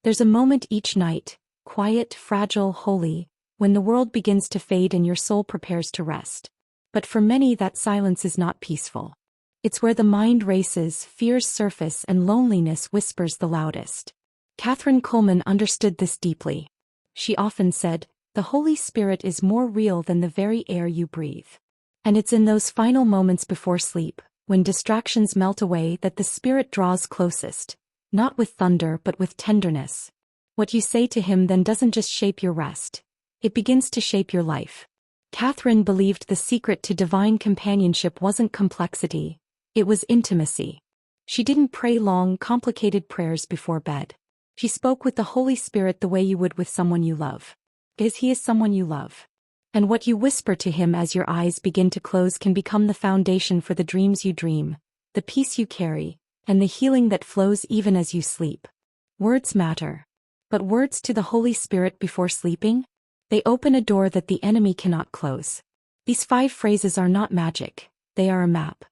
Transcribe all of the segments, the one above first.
There's a moment each night, quiet, fragile, holy, when the world begins to fade and your soul prepares to rest. But for many that silence is not peaceful. It's where the mind races, fears surface, and loneliness whispers the loudest. Kathryn Kuhlman understood this deeply. She often said, "The Holy Spirit is more real than the very air you breathe." And it's in those final moments before sleep, when distractions melt away, that the Spirit draws closest, not with thunder but with tenderness. What you say to him then doesn't just shape your rest. It begins to shape your life. Kathryn believed the secret to divine companionship wasn't complexity, it was intimacy. She didn't pray long, complicated prayers before bed. She spoke with the Holy Spirit the way you would with someone you love. Because he is someone you love. And what you whisper to him as your eyes begin to close can become the foundation for the dreams you dream, the peace you carry, and the healing that flows even as you sleep. Words matter. But words to the Holy Spirit before sleeping? They open a door that the enemy cannot close. These 5 phrases are not magic, they are a map.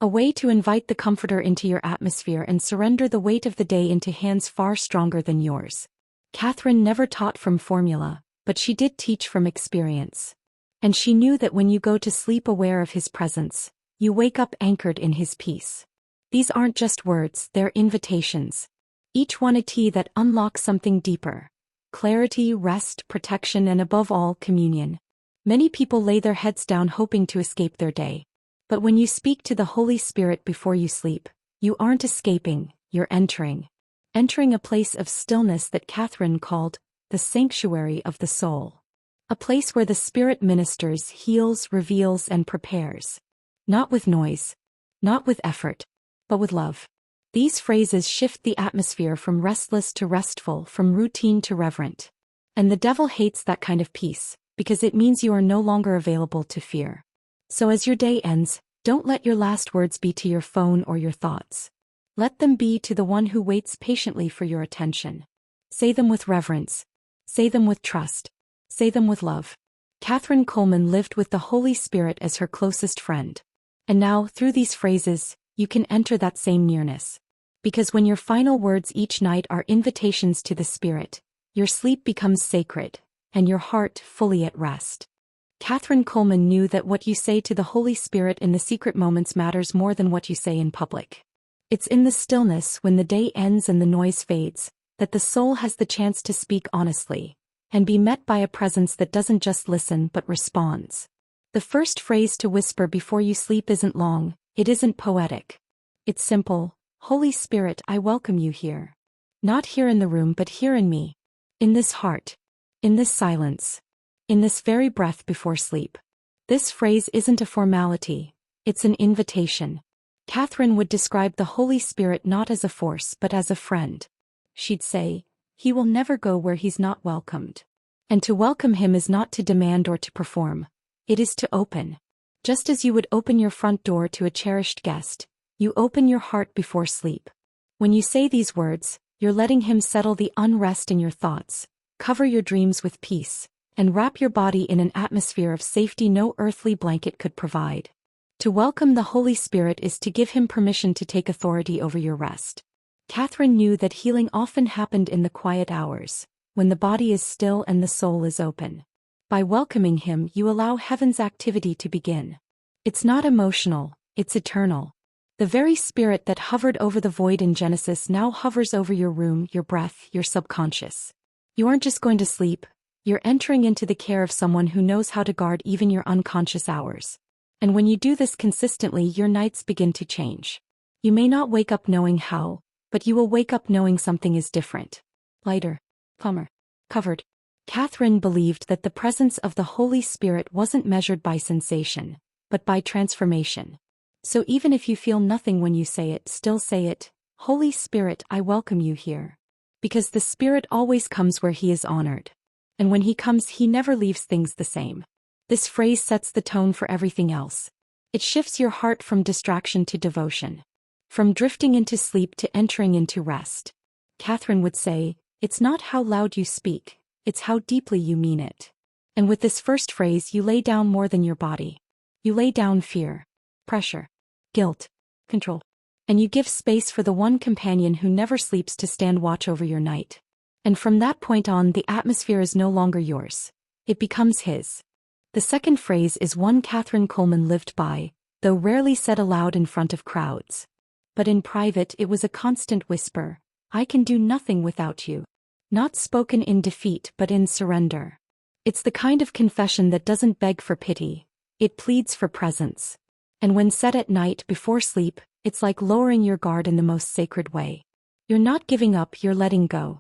A way to invite the Comforter into your atmosphere and surrender the weight of the day into hands far stronger than yours. Kathryn never taught from formula, but she did teach from experience. And she knew that when you go to sleep aware of his presence, you wake up anchored in his peace. These aren't just words, they're invitations. Each one a key that unlocks something deeper. Clarity, rest, protection, and above all, communion. Many people lay their heads down hoping to escape their day. But when you speak to the Holy Spirit before you sleep, you aren't escaping, you're entering. Entering a place of stillness that Kathryn called the sanctuary of the soul. A place where the Spirit ministers, heals, reveals, and prepares. Not with noise, not with effort, but with love. These phrases shift the atmosphere from restless to restful, from routine to reverent. And the devil hates that kind of peace, because it means you are no longer available to fear. So as your day ends, don't let your last words be to your phone or your thoughts. Let them be to the one who waits patiently for your attention. Say them with reverence. Say them with trust. Say them with love. Kathryn Kuhlman lived with the Holy Spirit as her closest friend. And now, through these phrases, you can enter that same nearness. Because when your final words each night are invitations to the Spirit, your sleep becomes sacred, and your heart fully at rest. Kathryn Kuhlman knew that what you say to the Holy Spirit in the secret moments matters more than what you say in public. It's in the stillness, when the day ends and the noise fades, that the soul has the chance to speak honestly, and be met by a presence that doesn't just listen but responds. The first phrase to whisper before you sleep isn't long, it isn't poetic. It's simple: Holy Spirit, I welcome you here. Not here in the room but here in me. In this heart. In this silence. In this very breath before sleep. This phrase isn't a formality, it's an invitation. Kathryn would describe the Holy Spirit not as a force but as a friend. She'd say, "He will never go where he's not welcomed." And to welcome him is not to demand or to perform. It is to open. Just as you would open your front door to a cherished guest, you open your heart before sleep. When you say these words, you're letting him settle the unrest in your thoughts, cover your dreams with peace, and wrap your body in an atmosphere of safety no earthly blanket could provide. To welcome the Holy Spirit is to give him permission to take authority over your rest. Kathryn knew that healing often happened in the quiet hours, when the body is still and the soul is open. By welcoming him, you allow heaven's activity to begin. It's not emotional, it's eternal. The very Spirit that hovered over the void in Genesis now hovers over your room, your breath, your subconscious. You aren't just going to sleep, you're entering into the care of someone who knows how to guard even your unconscious hours. And when you do this consistently, your nights begin to change. You may not wake up knowing how, but you will wake up knowing something is different. Lighter. Calmer. Covered. Kathryn believed that the presence of the Holy Spirit wasn't measured by sensation, but by transformation. So even if you feel nothing when you say it, still say it: Holy Spirit, I welcome you here. Because the Spirit always comes where he is honored. And when he comes, he never leaves things the same. This phrase sets the tone for everything else. It shifts your heart from distraction to devotion. From drifting into sleep to entering into rest. Kathryn would say, it's not how loud you speak, it's how deeply you mean it. And with this first phrase, you lay down more than your body. You lay down fear, pressure, guilt, control. And you give space for the one companion who never sleeps to stand watch over your night. And from that point on, the atmosphere is no longer yours. It becomes his. The second phrase is one Kathryn Kuhlman lived by, though rarely said aloud in front of crowds. But in private it was a constant whisper, "I can do nothing without you." Not spoken in defeat but in surrender. It's the kind of confession that doesn't beg for pity, it pleads for presence. And when said at night before sleep, it's like lowering your guard in the most sacred way. You're not giving up, you're letting go.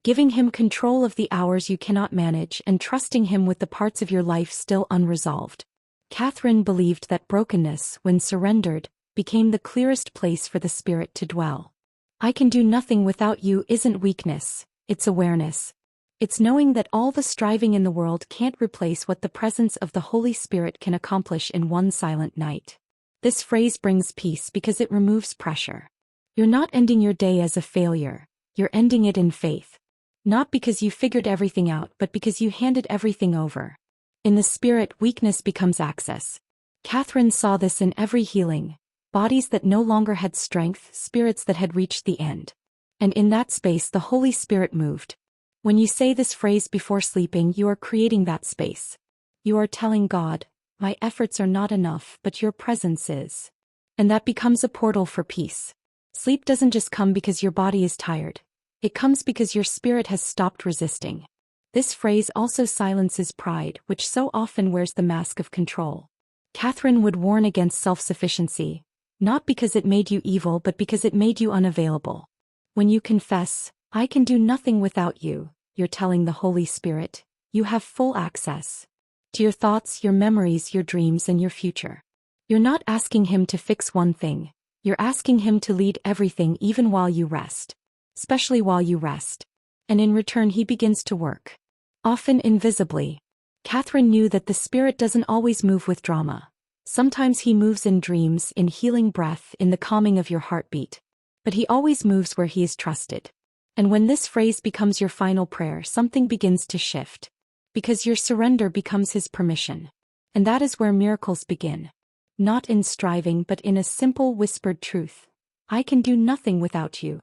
Giving him control of the hours you cannot manage and trusting him with the parts of your life still unresolved. Kathryn believed that brokenness, when surrendered, became the clearest place for the spirit to dwell. I can do nothing without you isn't weakness, it's awareness. It's knowing that all the striving in the world can't replace what the presence of the Holy Spirit can accomplish in one silent night. This phrase brings peace because it removes pressure. You're not ending your day as a failure, you're ending it in faith. Not because you figured everything out but because you handed everything over. In the spirit, weakness becomes access. Kathryn saw this in every healing. Bodies that no longer had strength, spirits that had reached the end. And in that space the Holy Spirit moved. When you say this phrase before sleeping, you are creating that space. You are telling God, "My efforts are not enough, but your presence is." And that becomes a portal for peace. Sleep doesn't just come because your body is tired. It comes because your spirit has stopped resisting. This phrase also silences pride, which so often wears the mask of control. Kathryn would warn against self-sufficiency, not because it made you evil but because it made you unavailable. When you confess, "I can do nothing without you," you're telling the Holy Spirit, you have full access to your thoughts, your memories, your dreams, and your future. You're not asking him to fix one thing, you're asking him to lead everything even while you rest. Especially while you rest. And in return he begins to work. Often invisibly. Kathryn knew that the Spirit doesn't always move with drama. Sometimes he moves in dreams, in healing breath, in the calming of your heartbeat. But he always moves where he is trusted. And when this phrase becomes your final prayer, something begins to shift. Because your surrender becomes his permission. And that is where miracles begin. Not in striving but in a simple whispered truth. I can do nothing without you.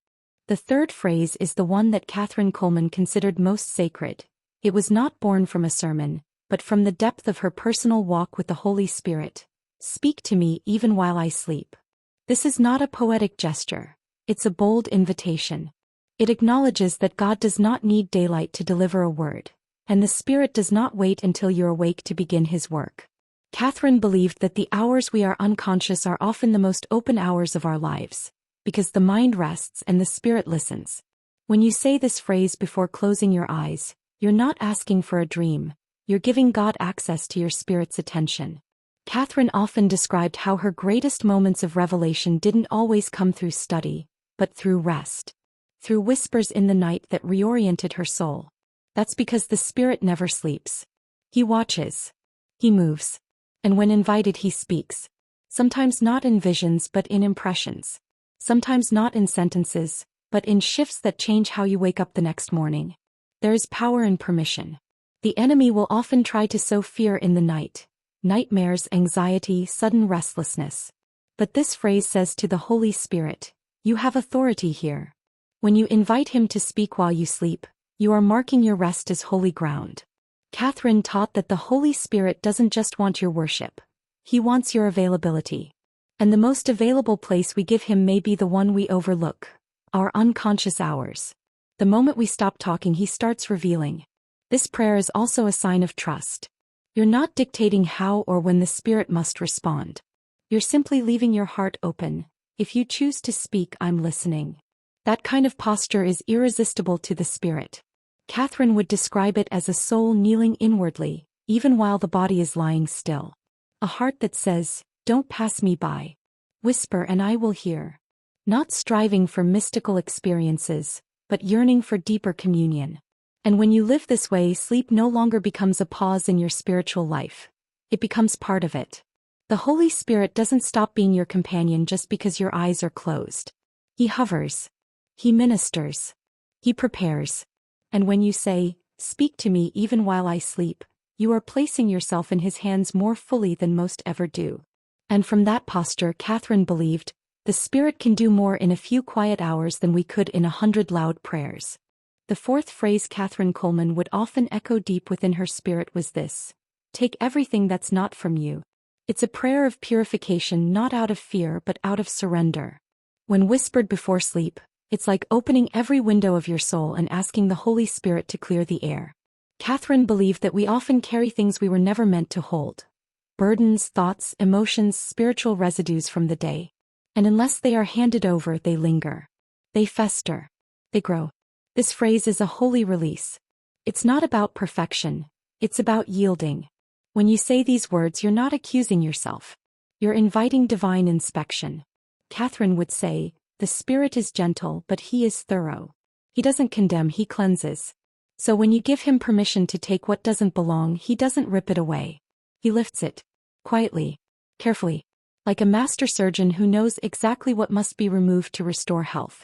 The third phrase is the one that Kathryn Kuhlman considered most sacred. It was not born from a sermon, but from the depth of her personal walk with the Holy Spirit. Speak to me even while I sleep. This is not a poetic gesture. It's a bold invitation. It acknowledges that God does not need daylight to deliver a word, and the Spirit does not wait until you're awake to begin his work. Kathryn believed that the hours we are unconscious are often the most open hours of our lives. Because the mind rests and the spirit listens. When you say this phrase before closing your eyes, you're not asking for a dream, you're giving God access to your spirit's attention. Kathryn often described how her greatest moments of revelation didn't always come through study, but through rest. Through whispers in the night that reoriented her soul. That's because the spirit never sleeps. He watches. He moves. And when invited he speaks. Sometimes not in visions but in impressions. Sometimes not in sentences, but in shifts that change how you wake up the next morning. There is power in permission. The enemy will often try to sow fear in the night. Nightmares, anxiety, sudden restlessness. But this phrase says to the Holy Spirit, you have authority here. When you invite him to speak while you sleep, you are marking your rest as holy ground. Kathryn taught that the Holy Spirit doesn't just want your worship. He wants your availability. And the most available place we give him may be the one we overlook, our unconscious hours. The moment we stop talking, he starts revealing. This prayer is also a sign of trust. You're not dictating how or when the Spirit must respond. You're simply leaving your heart open. If you choose to speak, I'm listening. That kind of posture is irresistible to the Spirit. Kathryn would describe it as a soul kneeling inwardly, even while the body is lying still. A heart that says, don't pass me by. Whisper and I will hear. Not striving for mystical experiences, but yearning for deeper communion. And when you live this way, sleep no longer becomes a pause in your spiritual life. It becomes part of it. The Holy Spirit doesn't stop being your companion just because your eyes are closed. He hovers. He ministers. He prepares. And when you say, speak to me even while I sleep, you are placing yourself in his hands more fully than most ever do. And from that posture, Kathryn believed, the Spirit can do more in a few quiet hours than we could in 100 loud prayers. The The fourth phrase Kathryn Kuhlman would often echo deep within her spirit was this: take everything that's not from you. It's a prayer of purification, not out of fear but out of surrender. When whispered before sleep, it's like opening every window of your soul and asking the Holy Spirit to clear the air. Kathryn believed that we often carry things we were never meant to hold. Burdens, thoughts, emotions, spiritual residues from the day. And unless they are handed over, they linger. They fester. They grow. This phrase is a holy release. It's not about perfection. It's about yielding. When you say these words, you're not accusing yourself. You're inviting divine inspection. Kathryn would say, the Spirit is gentle, but He is thorough. He doesn't condemn, He cleanses. So when you give Him permission to take what doesn't belong, He doesn't rip it away. He lifts it. Quietly. Carefully. Like a master surgeon who knows exactly what must be removed to restore health.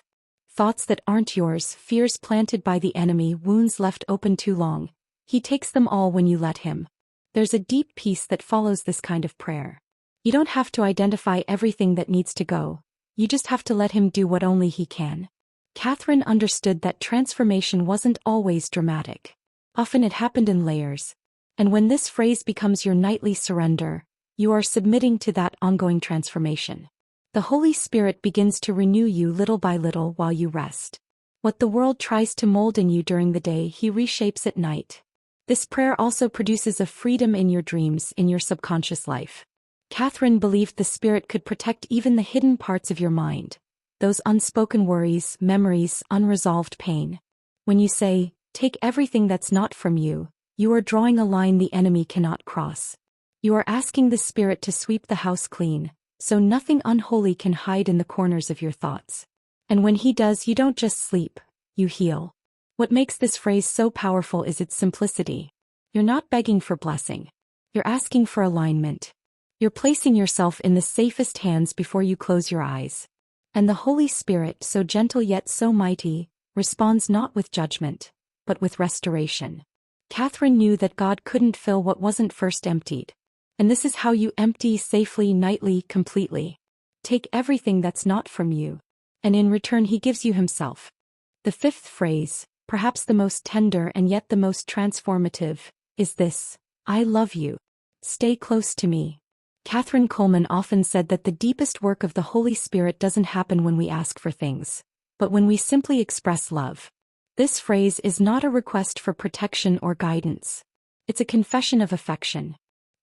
Thoughts that aren't yours, fears planted by the enemy, wounds left open too long. He takes them all when you let Him. There's a deep peace that follows this kind of prayer. You don't have to identify everything that needs to go. You just have to let Him do what only He can. Kathryn understood that transformation wasn't always dramatic. Often it happened in layers. And when this phrase becomes your nightly surrender, you are submitting to that ongoing transformation. The Holy Spirit begins to renew you little by little while you rest. What the world tries to mold in you during the day, He reshapes at night. This prayer also produces a freedom in your dreams, in your subconscious life. Kathryn believed the Spirit could protect even the hidden parts of your mind. Those unspoken worries, memories, unresolved pain. When you say, take everything that's not from you, you are drawing a line the enemy cannot cross. You are asking the Spirit to sweep the house clean, so nothing unholy can hide in the corners of your thoughts. And when He does, you don't just sleep, you heal. What makes this phrase so powerful is its simplicity. You're not begging for blessing. You're asking for alignment. You're placing yourself in the safest hands before you close your eyes. And the Holy Spirit, so gentle yet so mighty, responds not with judgment, but with restoration. Kathryn knew that God couldn't fill what wasn't first emptied. And this is how you empty safely, nightly, completely. Take everything that's not from you. And in return He gives you Himself. The fifth phrase, perhaps the most tender and yet the most transformative, is this: I love you. Stay close to me. Kathryn Kuhlman often said that the deepest work of the Holy Spirit doesn't happen when we ask for things, but when we simply express love. This phrase is not a request for protection or guidance. It's a confession of affection.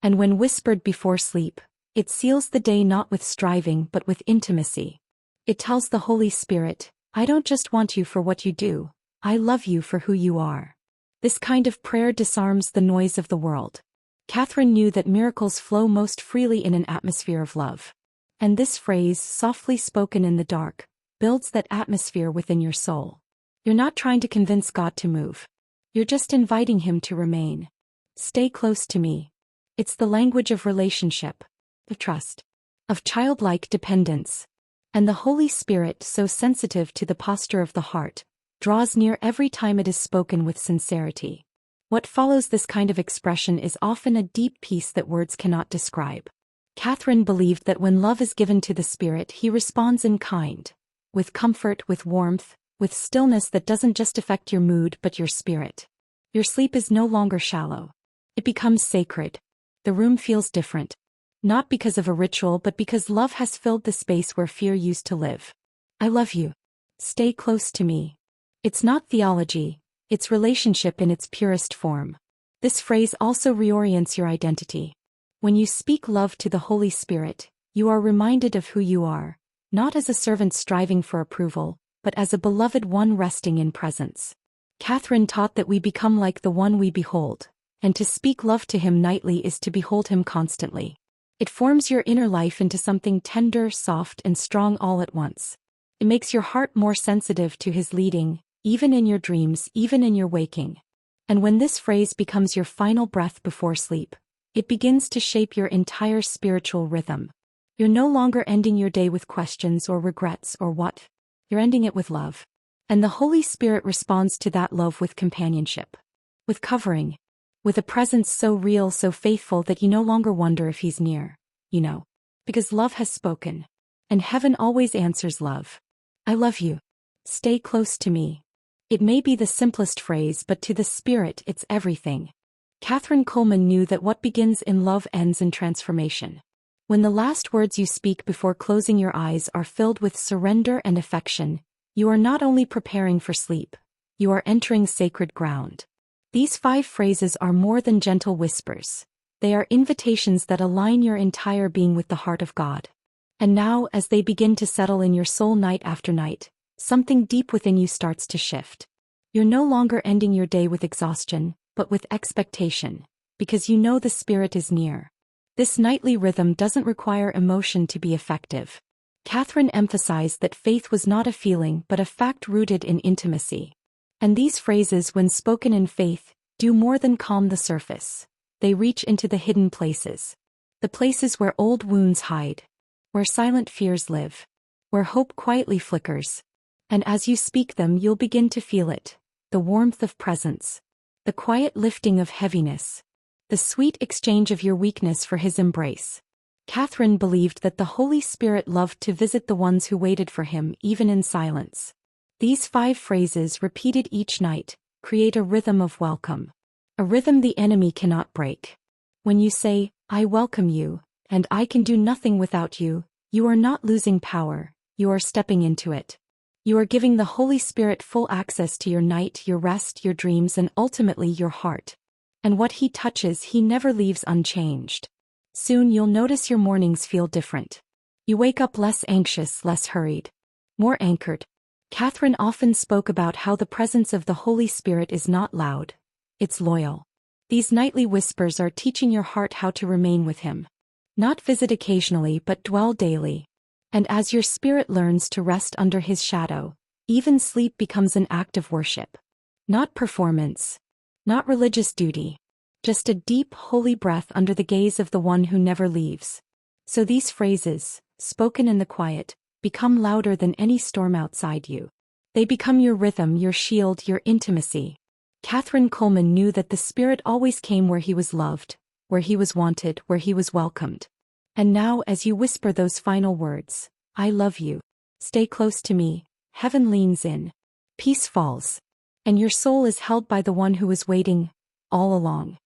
And when whispered before sleep, it seals the day not with striving but with intimacy. It tells the Holy Spirit, I don't just want you for what you do, I love you for who you are. This kind of prayer disarms the noise of the world. Kathryn knew that miracles flow most freely in an atmosphere of love. And this phrase, softly spoken in the dark, builds that atmosphere within your soul. You're not trying to convince God to move. You're just inviting Him to remain. Stay close to me. It's the language of relationship, of trust, of childlike dependence. And the Holy Spirit, so sensitive to the posture of the heart, draws near every time it is spoken with sincerity. What follows this kind of expression is often a deep peace that words cannot describe. Kathryn believed that when love is given to the Spirit, He responds in kind, with comfort, with warmth, with stillness that doesn't just affect your mood but your spirit. Your sleep is no longer shallow. It becomes sacred. The room feels different. Not because of a ritual but because love has filled the space where fear used to live. I love you. Stay close to me. It's not theology, it's relationship in its purest form. This phrase also reorients your identity. When you speak love to the Holy Spirit, you are reminded of who you are, not as a servant striving for approval, but as a beloved one resting in presence. Kathryn taught that we become like the one we behold, and to speak love to Him nightly is to behold Him constantly. It forms your inner life into something tender, soft, and strong all at once. It makes your heart more sensitive to His leading, even in your dreams, even in your waking. And when this phrase becomes your final breath before sleep, it begins to shape your entire spiritual rhythm. You're no longer ending your day with questions or regrets or what. You're ending it with love. And the Holy Spirit responds to that love with companionship, with covering, with a presence so real, so faithful that you no longer wonder if He's near, because love has spoken. And heaven always answers love. I love you. Stay close to me. It may be the simplest phrase, but to the spirit it's everything. Kathryn Kuhlman knew that what begins in love ends in transformation. When the last words you speak before closing your eyes are filled with surrender and affection, you are not only preparing for sleep, you are entering sacred ground. These 5 phrases are more than gentle whispers. They are invitations that align your entire being with the heart of God. And now, as they begin to settle in your soul night after night, something deep within you starts to shift. You're no longer ending your day with exhaustion, but with expectation, because you know the Spirit is near. This nightly rhythm doesn't require emotion to be effective. Kathryn emphasized that faith was not a feeling but a fact rooted in intimacy. And these phrases, when spoken in faith, do more than calm the surface. They reach into the hidden places. The places where old wounds hide, where silent fears live, where hope quietly flickers. And as you speak them, you'll begin to feel it, the warmth of presence, the quiet lifting of heaviness, the sweet exchange of your weakness for His embrace. Kathryn believed that the Holy Spirit loved to visit the ones who waited for Him even in silence. These 5 phrases, repeated each night, create a rhythm of welcome. A rhythm the enemy cannot break. When you say, "I welcome you, and I can do nothing without you," you are not losing power, you are stepping into it. You are giving the Holy Spirit full access to your night, your rest, your dreams, and ultimately your heart. And what He touches, He never leaves unchanged. Soon you'll notice your mornings feel different. You wake up less anxious, less hurried, more anchored. Kathryn often spoke about how the presence of the Holy Spirit is not loud, it's loyal. These nightly whispers are teaching your heart how to remain with Him. Not visit occasionally but dwell daily. And as your spirit learns to rest under His shadow, even sleep becomes an act of worship. Not performance. Not religious duty. Just a deep, holy breath under the gaze of the One who never leaves. So these phrases, spoken in the quiet, become louder than any storm outside you. They become your rhythm, your shield, your intimacy. Kathryn Kuhlman knew that the Spirit always came where He was loved, where He was wanted, where He was welcomed. And now, as you whisper those final words, "I love you. Stay close to me," heaven leans in. Peace falls. And your soul is held by the One who is waiting, all along.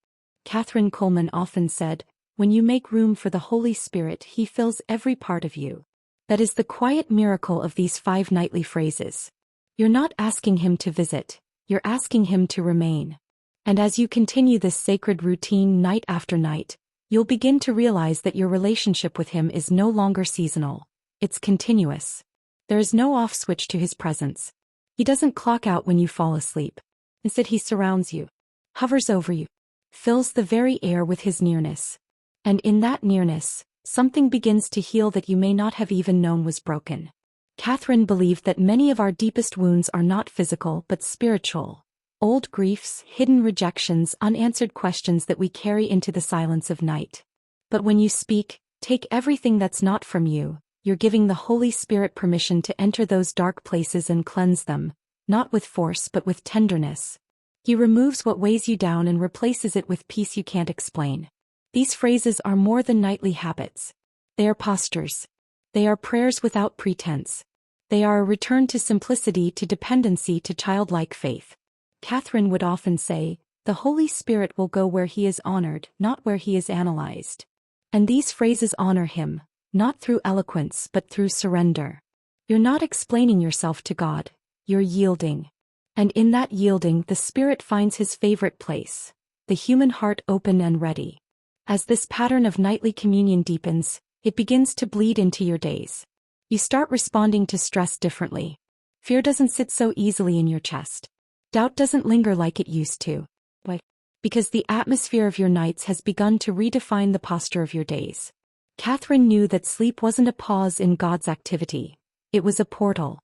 Kathryn Kuhlman often said, "When you make room for the Holy Spirit, He fills every part of you." That is the quiet miracle of these 5 nightly phrases. You're not asking Him to visit, you're asking Him to remain. And as you continue this sacred routine night after night, you'll begin to realize that your relationship with Him is no longer seasonal. It's continuous. There is no off switch to His presence. He doesn't clock out when you fall asleep. Instead, He surrounds you, hovers over you, fills the very air with His nearness. And in that nearness, something begins to heal that you may not have even known was broken. Kathryn believed that many of our deepest wounds are not physical but spiritual. Old griefs, hidden rejections, unanswered questions that we carry into the silence of night. But when you speak, "Take everything that's not from you," you're giving the Holy Spirit permission to enter those dark places and cleanse them, not with force but with tenderness. He removes what weighs you down and replaces it with peace you can't explain. These phrases are more than nightly habits. They are postures. They are prayers without pretense. They are a return to simplicity, to dependency, to childlike faith. Kathryn would often say, "The Holy Spirit will go where He is honored, not where He is analyzed." And these phrases honor Him, not through eloquence but through surrender. You're not explaining yourself to God, you're yielding. And in that yielding, the Spirit finds His favorite place, the human heart open and ready. As this pattern of nightly communion deepens, it begins to bleed into your days. You start responding to stress differently. Fear doesn't sit so easily in your chest. Doubt doesn't linger like it used to. Why? Because the atmosphere of your nights has begun to redefine the posture of your days. Kathryn knew that sleep wasn't a pause in God's activity. It was a portal.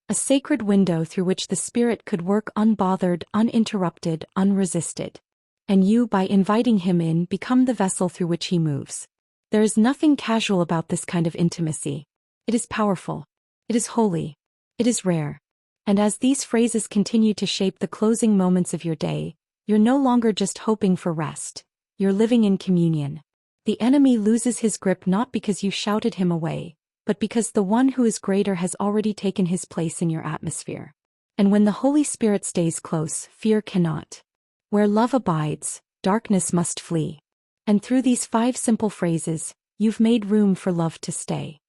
A sacred window through which the Spirit could work unbothered, uninterrupted, unresisted. And you, by inviting Him in, become the vessel through which He moves. There is nothing casual about this kind of intimacy. It is powerful. It is holy. It is rare. And as these phrases continue to shape the closing moments of your day, you're no longer just hoping for rest. You're living in communion. The enemy loses his grip not because you shouted him away, but because the One who is greater has already taken His place in your atmosphere. And when the Holy Spirit stays close, fear cannot. Where love abides, darkness must flee. And through these 5 simple phrases, you've made room for love to stay.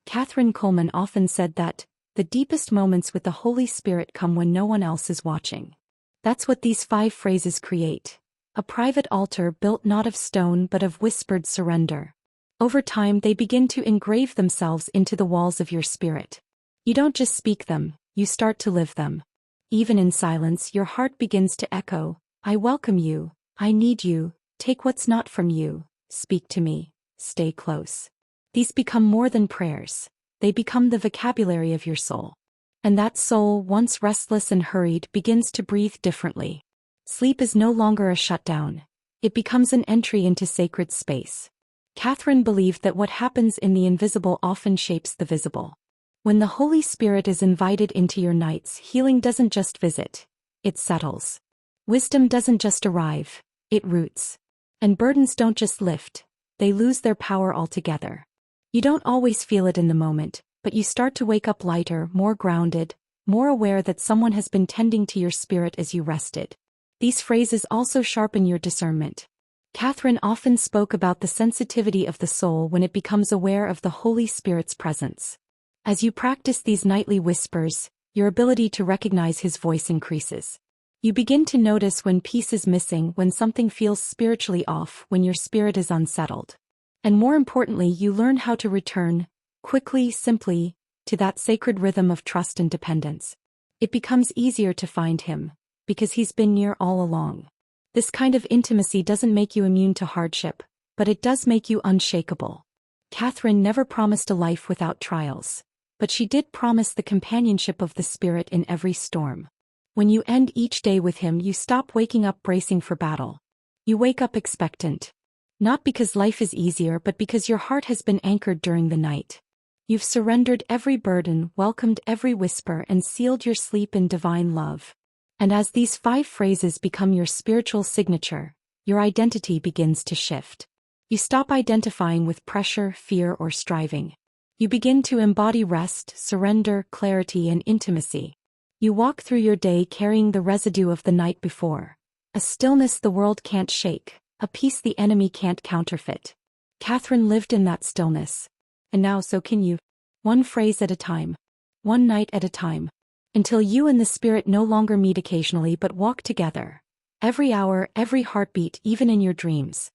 Kathryn Kuhlman often said that the deepest moments with the Holy Spirit come when no one else is watching. That's what these 5 phrases create. A private altar built not of stone but of whispered surrender. Over time they begin to engrave themselves into the walls of your spirit. You don't just speak them, you start to live them. Even in silence your heart begins to echo, I welcome you, I need you, take what's not from you, speak to me, stay close. These become more than prayers. They become the vocabulary of your soul. And that soul, once restless and hurried, begins to breathe differently. Sleep is no longer a shutdown. It becomes an entry into sacred space. Kathryn believed that what happens in the invisible often shapes the visible. When the Holy Spirit is invited into your nights, healing doesn't just visit, it settles. Wisdom doesn't just arrive, it roots. And burdens don't just lift, they lose their power altogether. You don't always feel it in the moment, but you start to wake up lighter, more grounded, more aware that someone has been tending to your spirit as you rested. These phrases also sharpen your discernment. Kathryn often spoke about the sensitivity of the soul when it becomes aware of the Holy Spirit's presence. As you practice these nightly whispers, your ability to recognize His voice increases. You begin to notice when peace is missing, when something feels spiritually off, when your spirit is unsettled. And more importantly, you learn how to return, quickly, simply, to that sacred rhythm of trust and dependence. It becomes easier to find Him, because He's been near all along. This kind of intimacy doesn't make you immune to hardship, but it does make you unshakable. Kathryn never promised a life without trials, but she did promise the companionship of the Spirit in every storm. When you end each day with Him, you stop waking up bracing for battle. You wake up expectant. Not because life is easier, but because your heart has been anchored during the night. You've surrendered every burden, welcomed every whisper, and sealed your sleep in divine love. And as these 5 phrases become your spiritual signature, your identity begins to shift. You stop identifying with pressure, fear, or striving. You begin to embody rest, surrender, clarity, and intimacy. You walk through your day carrying the residue of the night before, a stillness the world can't shake, a peace the enemy can't counterfeit. Kathryn lived in that stillness. And now so can you. One phrase at a time. One night at a time. Until you and the Spirit no longer meet occasionally but walk together. Every hour, every heartbeat, even in your dreams.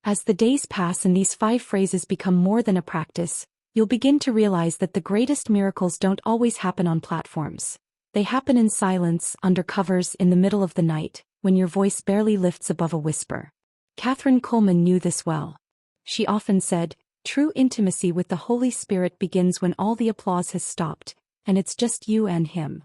As the days pass and these 5 phrases become more than a practice, you'll begin to realize that the greatest miracles don't always happen on platforms. They happen in silence, under covers, in the middle of the night, when your voice barely lifts above a whisper. Kathryn Kuhlman knew this well. She often said, true intimacy with the Holy Spirit begins when all the applause has stopped, and it's just you and Him.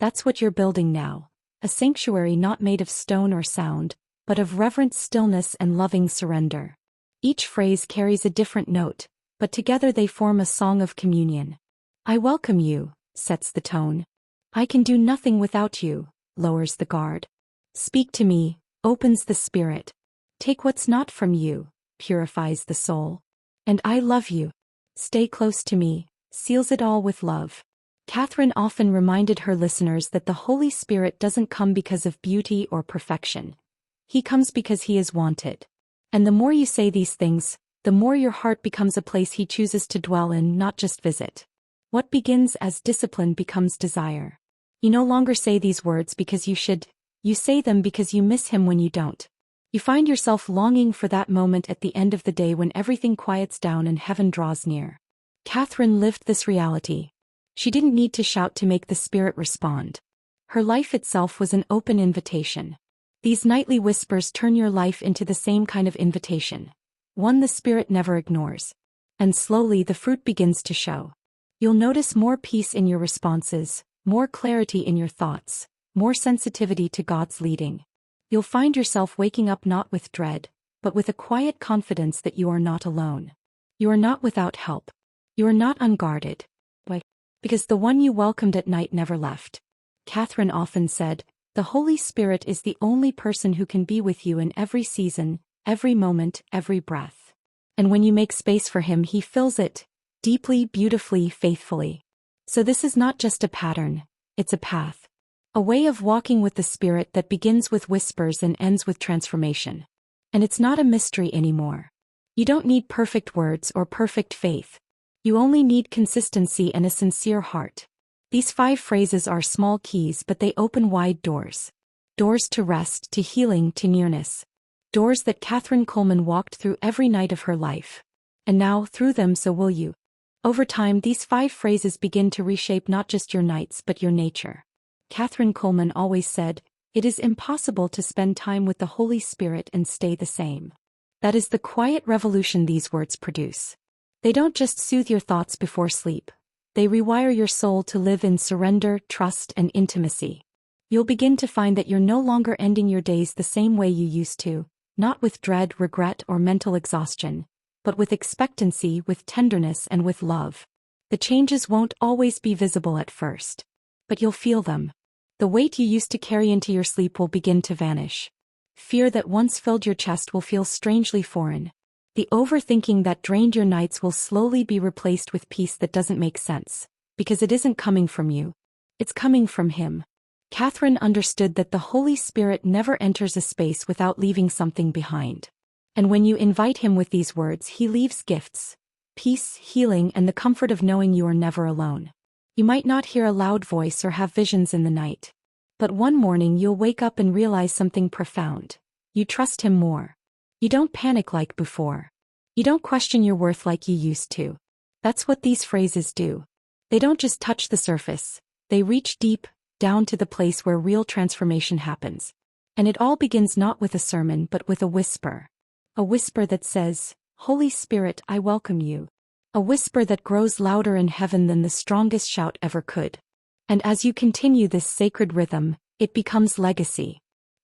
That's what you're building now, a sanctuary not made of stone or sound, but of reverent stillness and loving surrender. Each phrase carries a different note, but together they form a song of communion. I welcome you, sets the tone. I can do nothing without you, lowers the guard. Speak to me, opens the spirit. Take what's not from you, purifies the soul. And I love you. Stay close to me, seals it all with love. Kathryn often reminded her listeners that the Holy Spirit doesn't come because of beauty or perfection. He comes because He is wanted. And the more you say these things, the more your heart becomes a place He chooses to dwell in, not just visit. What begins as discipline becomes desire. You no longer say these words because you should, you say them because you miss Him when you don't. You find yourself longing for that moment at the end of the day when everything quiets down and heaven draws near. Kathryn lived this reality. She didn't need to shout to make the Spirit respond. Her life itself was an open invitation. These nightly whispers turn your life into the same kind of invitation, one the Spirit never ignores. And slowly the fruit begins to show. You'll notice more peace in your responses, more clarity in your thoughts, more sensitivity to God's leading. You'll find yourself waking up not with dread, but with a quiet confidence that you are not alone. You are not without help. You are not unguarded. Why? Because the one you welcomed at night never left. Kathryn often said, the Holy Spirit is the only person who can be with you in every season, every moment, every breath. And when you make space for Him, He fills it, deeply, beautifully, faithfully. So this is not just a pattern, it's a path. A way of walking with the Spirit that begins with whispers and ends with transformation. And it's not a mystery anymore. You don't need perfect words or perfect faith. You only need consistency and a sincere heart. These 5 phrases are small keys, but they open wide doors. Doors to rest, to healing, to nearness. Doors that Kathryn Kuhlman walked through every night of her life. And now, through them, so will you. Over time, these 5 phrases begin to reshape not just your nights but your nature. Kathryn Kuhlman always said, "It is impossible to spend time with the Holy Spirit and stay the same." That is the quiet revolution these words produce. They don't just soothe your thoughts before sleep. They rewire your soul to live in surrender, trust, and intimacy. You'll begin to find that you're no longer ending your days the same way you used to, not with dread, regret, or mental exhaustion, but with expectancy, with tenderness, and with love. The changes won't always be visible at first, but you'll feel them. The weight you used to carry into your sleep will begin to vanish. Fear that once filled your chest will feel strangely foreign. The overthinking that drained your nights will slowly be replaced with peace that doesn't make sense, because it isn't coming from you. It's coming from Him. Kathryn understood that the Holy Spirit never enters a space without leaving something behind. And when you invite Him with these words, He leaves gifts: peace, healing, and the comfort of knowing you are never alone. You might not hear a loud voice or have visions in the night. But one morning you'll wake up and realize something profound. You trust Him more. You don't panic like before. You don't question your worth like you used to. That's what these phrases do. They don't just touch the surface. They reach deep, down to the place where real transformation happens. And it all begins not with a sermon but with a whisper. A whisper that says, "Holy Spirit, I welcome you." A whisper that grows louder in heaven than the strongest shout ever could. And as you continue this sacred rhythm, it becomes legacy.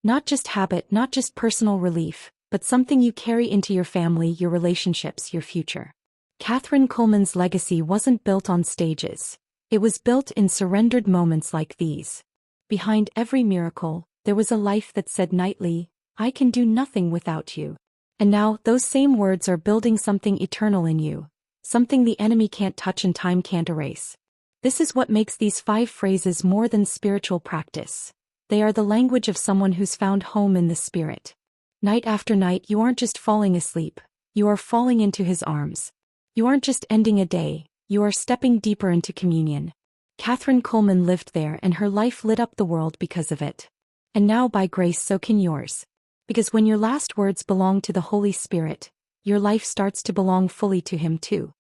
Not just habit, not just personal relief, but something you carry into your family, your relationships, your future. Kathryn Kuhlman's legacy wasn't built on stages. It was built in surrendered moments like these. Behind every miracle, there was a life that said nightly, "I can do nothing without you." And now, those same words are building something eternal in you. Something the enemy can't touch and time can't erase. This is what makes these 5 phrases more than spiritual practice. They are the language of someone who's found home in the Spirit. Night after night, you aren't just falling asleep, you are falling into His arms. You aren't just ending a day, you are stepping deeper into communion. Kathryn Kuhlman lived there and her life lit up the world because of it. And now by grace so can yours. Because when your last words belong to the Holy Spirit, your life starts to belong fully to Him too.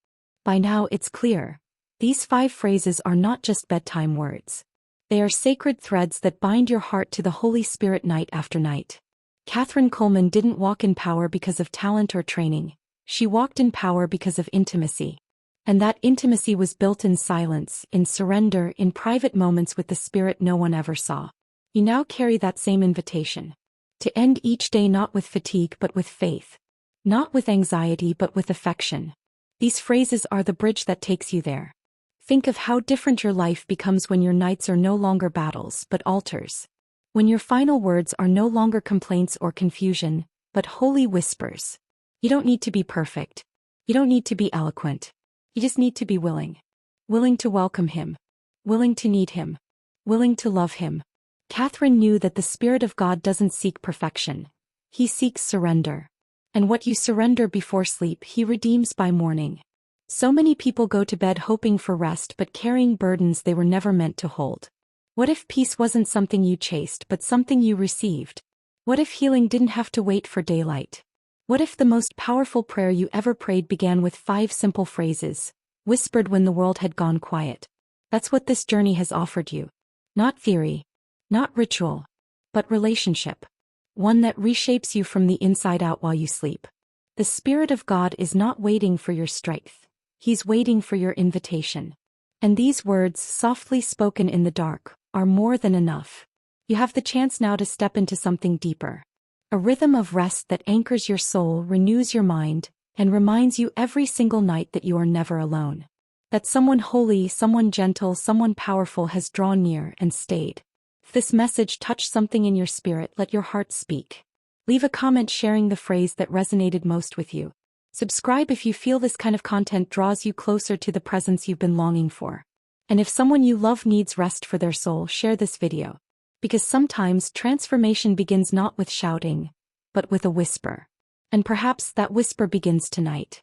By now it's clear. These 5 phrases are not just bedtime words. They are sacred threads that bind your heart to the Holy Spirit night after night. Kathryn Kuhlman didn't walk in power because of talent or training. She walked in power because of intimacy. And that intimacy was built in silence, in surrender, in private moments with the Spirit no one ever saw. You now carry that same invitation. To end each day not with fatigue but with faith. Not with anxiety but with affection. These phrases are the bridge that takes you there. Think of how different your life becomes when your nights are no longer battles but altars. When your final words are no longer complaints or confusion, but holy whispers. You don't need to be perfect. You don't need to be eloquent. You just need to be willing. Willing to welcome Him. Willing to need Him. Willing to love Him. Kathryn knew that the Spirit of God doesn't seek perfection. He seeks surrender. And what you surrender before sleep, He redeems by morning. So many people go to bed hoping for rest but carrying burdens they were never meant to hold. What if peace wasn't something you chased but something you received? What if healing didn't have to wait for daylight? What if the most powerful prayer you ever prayed began with 5 simple phrases, whispered when the world had gone quiet? That's what this journey has offered you. Not theory. Not ritual. But relationship. One that reshapes you from the inside out while you sleep. The Spirit of God is not waiting for your strength. He's waiting for your invitation. And these words, softly spoken in the dark, are more than enough. You have the chance now to step into something deeper. A rhythm of rest that anchors your soul, renews your mind, and reminds you every single night that you are never alone. That someone holy, someone gentle, someone powerful has drawn near and stayed. If this message touched something in your spirit, let your heart speak. Leave a comment sharing the phrase that resonated most with you. Subscribe if you feel this kind of content draws you closer to the presence you've been longing for. And if someone you love needs rest for their soul, share this video. Because sometimes transformation begins not with shouting, but with a whisper. And perhaps that whisper begins tonight.